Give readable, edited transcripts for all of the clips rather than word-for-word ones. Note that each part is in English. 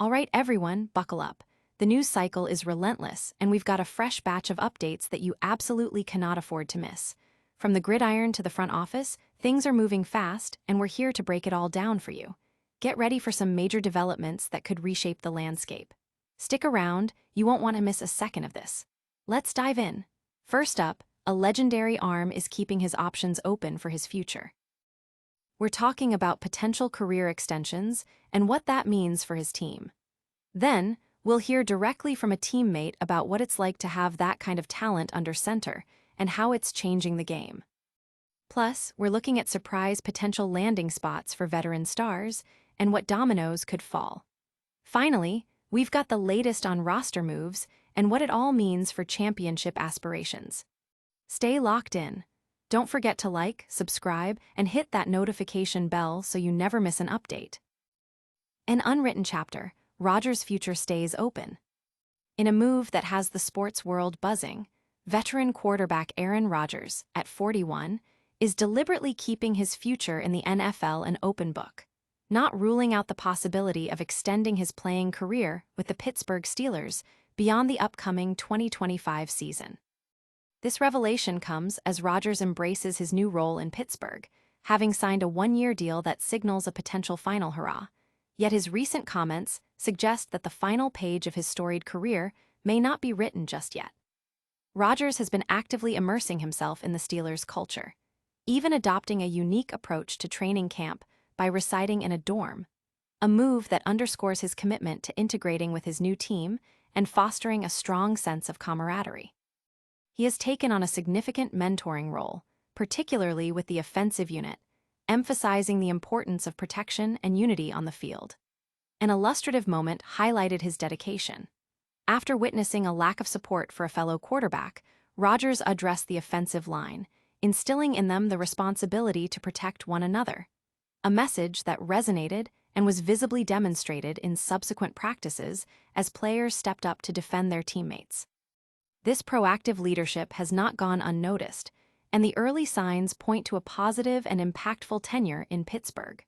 All right, everyone, buckle up. The news cycle is relentless, and we've got a fresh batch of updates that you absolutely cannot afford to miss. From the gridiron to the front office, things are moving fast, and we're here to break it all down for you. Get ready for some major developments that could reshape the landscape. Stick around, you won't want to miss a second of this. Let's dive in. First up, a legendary arm is keeping his options open for his future. We're talking about potential career extensions and what that means for his team. Then, we'll hear directly from a teammate about what it's like to have that kind of talent under center and how it's changing the game. Plus, we're looking at surprise potential landing spots for veteran stars and what dominoes could fall. Finally, we've got the latest on roster moves and what it all means for championship aspirations. Stay locked in. Don't forget to like, subscribe, and hit that notification bell so you never miss an update. An unwritten chapter, Rodgers' future stays open. In a move that has the sports world buzzing, veteran quarterback Aaron Rodgers, at 41, is deliberately keeping his future in the NFL an open book, not ruling out the possibility of extending his playing career with the Pittsburgh Steelers beyond the upcoming 2025 season. This revelation comes as Rodgers embraces his new role in Pittsburgh, having signed a one-year deal that signals a potential final hurrah. Yet his recent comments suggest that the final page of his storied career may not be written just yet. Rodgers has been actively immersing himself in the Steelers' culture, even adopting a unique approach to training camp by residing in a dorm, a move that underscores his commitment to integrating with his new team and fostering a strong sense of camaraderie. He has taken on a significant mentoring role, particularly with the offensive unit, emphasizing the importance of protection and unity on the field. An illustrative moment highlighted his dedication. After witnessing a lack of support for a fellow quarterback, Rodgers addressed the offensive line, instilling in them the responsibility to protect one another, a message that resonated and was visibly demonstrated in subsequent practices as players stepped up to defend their teammates. This proactive leadership has not gone unnoticed, and the early signs point to a positive and impactful tenure in Pittsburgh.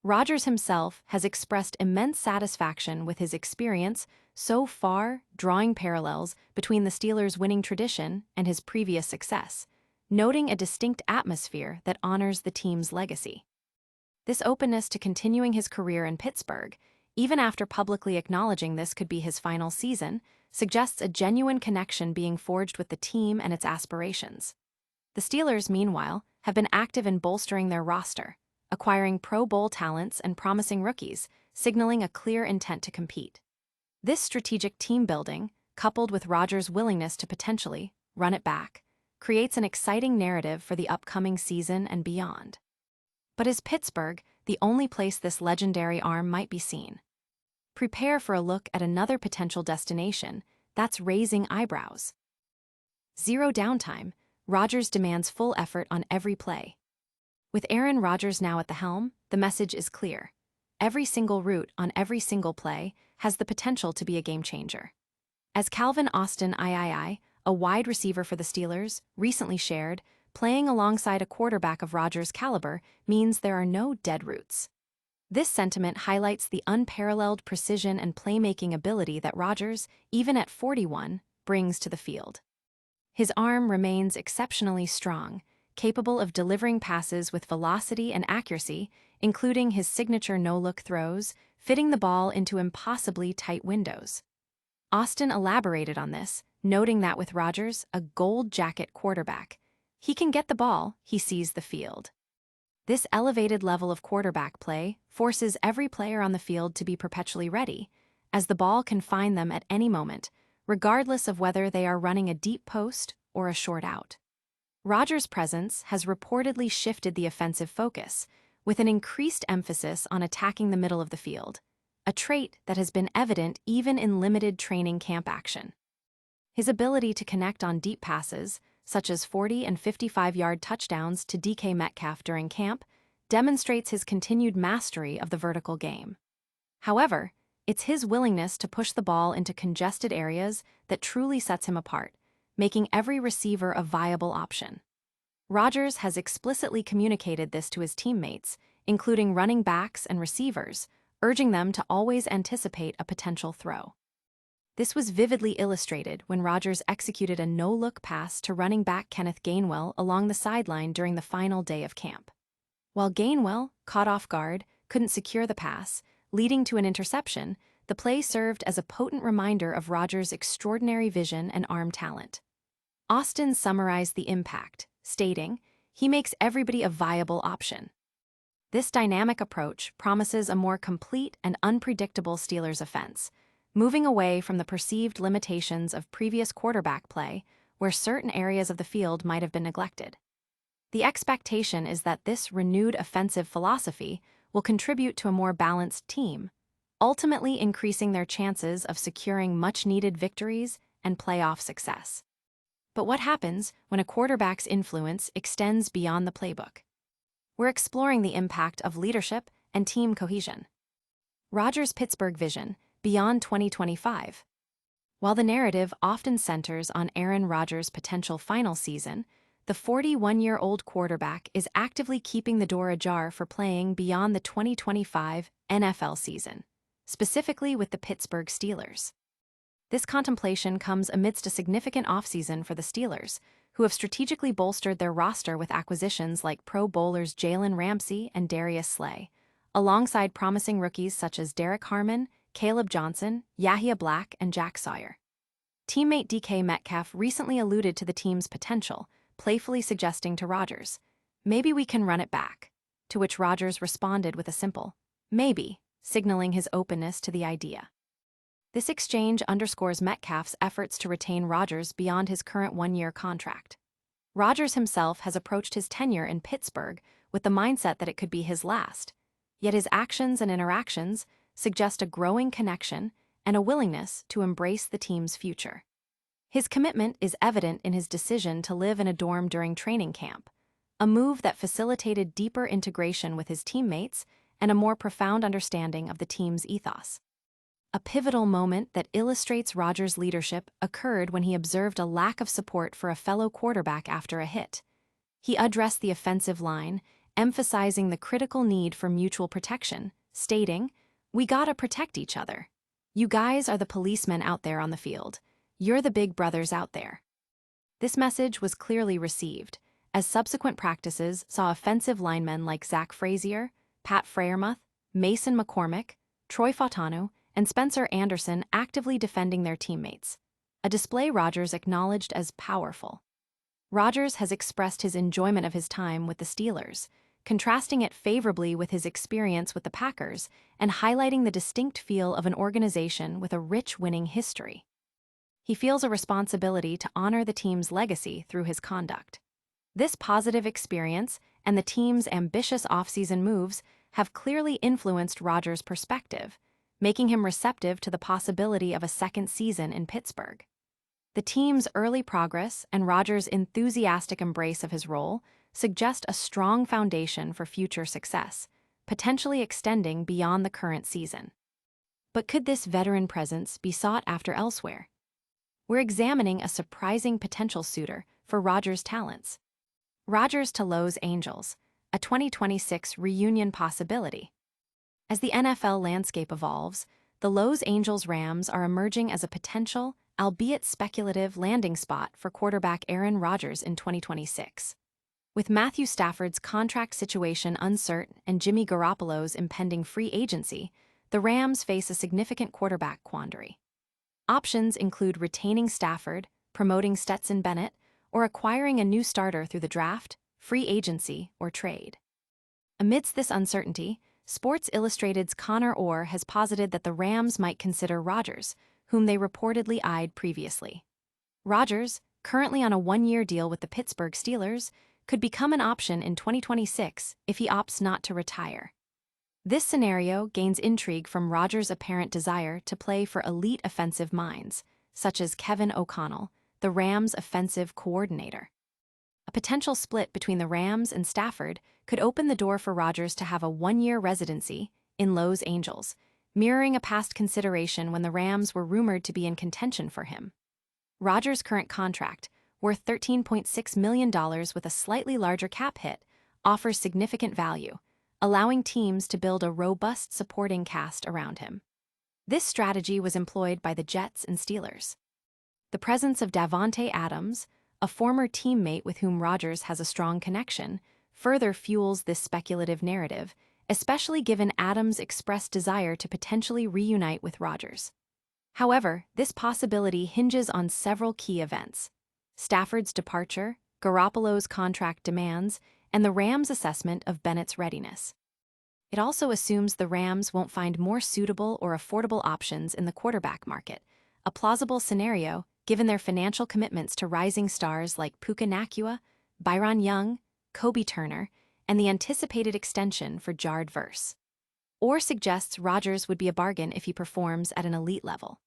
Rodgers himself has expressed immense satisfaction with his experience so far, drawing parallels between the Steelers' winning tradition and his previous success, noting a distinct atmosphere that honors the team's legacy. This openness to continuing his career in Pittsburgh, even after publicly acknowledging this could be his final season, suggests a genuine connection being forged with the team and its aspirations. The Steelers, meanwhile, have been active in bolstering their roster, acquiring Pro Bowl talents and promising rookies, signaling a clear intent to compete. This strategic team building, coupled with Rodgers' willingness to potentially run it back, creates an exciting narrative for the upcoming season and beyond. But is Pittsburgh the only place this legendary arm might be seen? Prepare for a look at another potential destination that's raising eyebrows. Zero downtime, Rodgers demands full effort on every play. With Aaron Rodgers now at the helm, the message is clear. Every single route on every single play has the potential to be a game changer. As Calvin Austin III, a wide receiver for the Steelers, recently shared, playing alongside a quarterback of Rodgers' caliber means there are no dead routes. This sentiment highlights the unparalleled precision and playmaking ability that Rodgers, even at 41, brings to the field. His arm remains exceptionally strong, capable of delivering passes with velocity and accuracy, including his signature no-look throws, fitting the ball into impossibly tight windows. Austin elaborated on this, noting that with Rodgers, a gold jacket quarterback, he can get the ball, he sees the field. This elevated level of quarterback play forces every player on the field to be perpetually ready, as the ball can find them at any moment, regardless of whether they are running a deep post or a short out. Rodgers' presence has reportedly shifted the offensive focus, with an increased emphasis on attacking the middle of the field, a trait that has been evident even in limited training camp action. His ability to connect on deep passes, such as 40- and 55-yard touchdowns to DK Metcalf during camp, demonstrates his continued mastery of the vertical game. However, it's his willingness to push the ball into congested areas that truly sets him apart, making every receiver a viable option. Rodgers has explicitly communicated this to his teammates, including running backs and receivers, urging them to always anticipate a potential throw. This was vividly illustrated when Rodgers executed a no-look pass to running back Kenneth Gainwell along the sideline during the final day of camp. While Gainwell, caught off guard, couldn't secure the pass, leading to an interception, the play served as a potent reminder of Rodgers' extraordinary vision and arm talent. Austin summarized the impact, stating, "He makes everybody a viable option." This dynamic approach promises a more complete and unpredictable Steelers offense, moving away from the perceived limitations of previous quarterback play, where certain areas of the field might have been neglected. The expectation is that this renewed offensive philosophy will contribute to a more balanced team, ultimately increasing their chances of securing much-needed victories and playoff success. But what happens when a quarterback's influence extends beyond the playbook? We're exploring the impact of leadership and team cohesion. Rodgers' Pittsburgh vision, beyond 2025. While the narrative often centers on Aaron Rodgers' potential final season, the 41-year-old quarterback is actively keeping the door ajar for playing beyond the 2025 NFL season, specifically with the Pittsburgh Steelers. This contemplation comes amidst a significant offseason for the Steelers, who have strategically bolstered their roster with acquisitions like Pro Bowlers Jalen Ramsey and Darius Slay, alongside promising rookies such as Derek Harmon, Caleb Johnson, Yahya Black, and Jack Sawyer. Teammate DK Metcalf recently alluded to the team's potential, playfully suggesting to Rodgers, "Maybe we can run it back," to which Rodgers responded with a simple, "Maybe," signaling his openness to the idea. This exchange underscores Metcalf's efforts to retain Rodgers beyond his current one-year contract. Rodgers himself has approached his tenure in Pittsburgh with the mindset that it could be his last, yet his actions and interactions suggest a growing connection and a willingness to embrace the team's future. His commitment is evident in his decision to live in a dorm during training camp, a move that facilitated deeper integration with his teammates and a more profound understanding of the team's ethos. A pivotal moment that illustrates Rodgers' leadership occurred when he observed a lack of support for a fellow quarterback after a hit. He addressed the offensive line, emphasizing the critical need for mutual protection, stating, "We gotta protect each other. You guys are the policemen out there on the field. You're the big brothers out there." This message was clearly received, as subsequent practices saw offensive linemen like Zach Frazier, Pat Freiermuth, Mason McCormick, Troy Fautanu, and Spencer Anderson actively defending their teammates, a display Rodgers acknowledged as powerful. Rodgers has expressed his enjoyment of his time with the Steelers, contrasting it favorably with his experience with the Packers and highlighting the distinct feel of an organization with a rich winning history. He feels a responsibility to honor the team's legacy through his conduct. This positive experience and the team's ambitious offseason moves have clearly influenced Rodgers' perspective, making him receptive to the possibility of a second season in Pittsburgh. The team's early progress and Rodgers' enthusiastic embrace of his role suggest a strong foundation for future success, potentially extending beyond the current season. But could this veteran presence be sought after elsewhere? We're examining a surprising potential suitor for Rodgers' talents. Rodgers to Los Angeles, a 2026 reunion possibility. As the NFL landscape evolves, the Los Angeles Rams are emerging as a potential, albeit speculative, landing spot for quarterback Aaron Rodgers in 2026. With Matthew Stafford's contract situation uncertain and Jimmy Garoppolo's impending free agency, the Rams face a significant quarterback quandary. Options include retaining Stafford, promoting Stetson Bennett, or acquiring a new starter through the draft, free agency, or trade. Amidst this uncertainty, Sports Illustrated's Connor Orr has posited that the Rams might consider Rodgers, whom they reportedly eyed previously. Rodgers, currently on a one-year deal with the Pittsburgh Steelers, could become an option in 2026 if he opts not to retire. This scenario gains intrigue from Rodgers' apparent desire to play for elite offensive minds, such as Kevin O'Connell, the Rams' offensive coordinator. A potential split between the Rams and Stafford could open the door for Rodgers to have a one-year residency in Los Angeles, mirroring a past consideration when the Rams were rumored to be in contention for him. Rodgers' current contract, worth $13.6 million with a slightly larger cap hit, offers significant value, allowing teams to build a robust supporting cast around him. This strategy was employed by the Jets and Steelers. The presence of Davante Adams, a former teammate with whom Rodgers has a strong connection, further fuels this speculative narrative, especially given Adams' expressed desire to potentially reunite with Rodgers. However, this possibility hinges on several key events: Stafford's departure, Garoppolo's contract demands, and the Rams' assessment of Bennett's readiness. It also assumes the Rams won't find more suitable or affordable options in the quarterback market, a plausible scenario given their financial commitments to rising stars like Puka Nacua, Byron Young, Kobe Turner, and the anticipated extension for Jared Verse. Or suggests Rodgers would be a bargain if he performs at an elite level.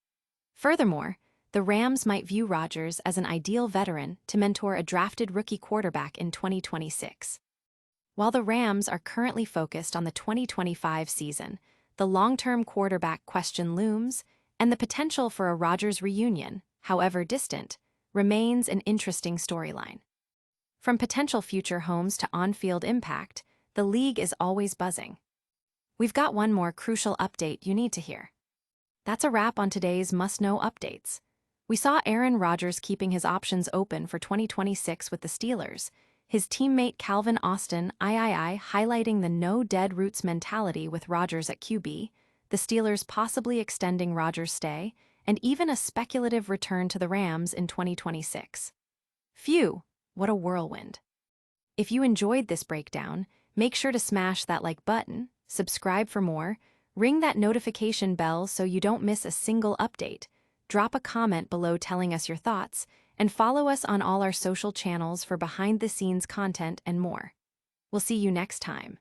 Furthermore, the Rams might view Rodgers as an ideal veteran to mentor a drafted rookie quarterback in 2026. While the Rams are currently focused on the 2025 season, the long-term quarterback question looms, and the potential for a Rodgers reunion, however distant, remains an interesting storyline. From potential future homes to on-field impact, the league is always buzzing. We've got one more crucial update you need to hear. That's a wrap on today's must-know updates. We saw Aaron Rodgers keeping his options open for 2026 with the Steelers, his teammate Calvin Austin highlighting the no-dead-roots mentality with Rodgers at QB, the Steelers possibly extending Rodgers' stay, and even a speculative return to the Rams in 2026. Phew, what a whirlwind. If you enjoyed this breakdown, make sure to smash that like button, subscribe for more, ring that notification bell so you don't miss a single update, drop a comment below telling us your thoughts, and follow us on all our social channels for behind-the-scenes content and more. We'll see you next time.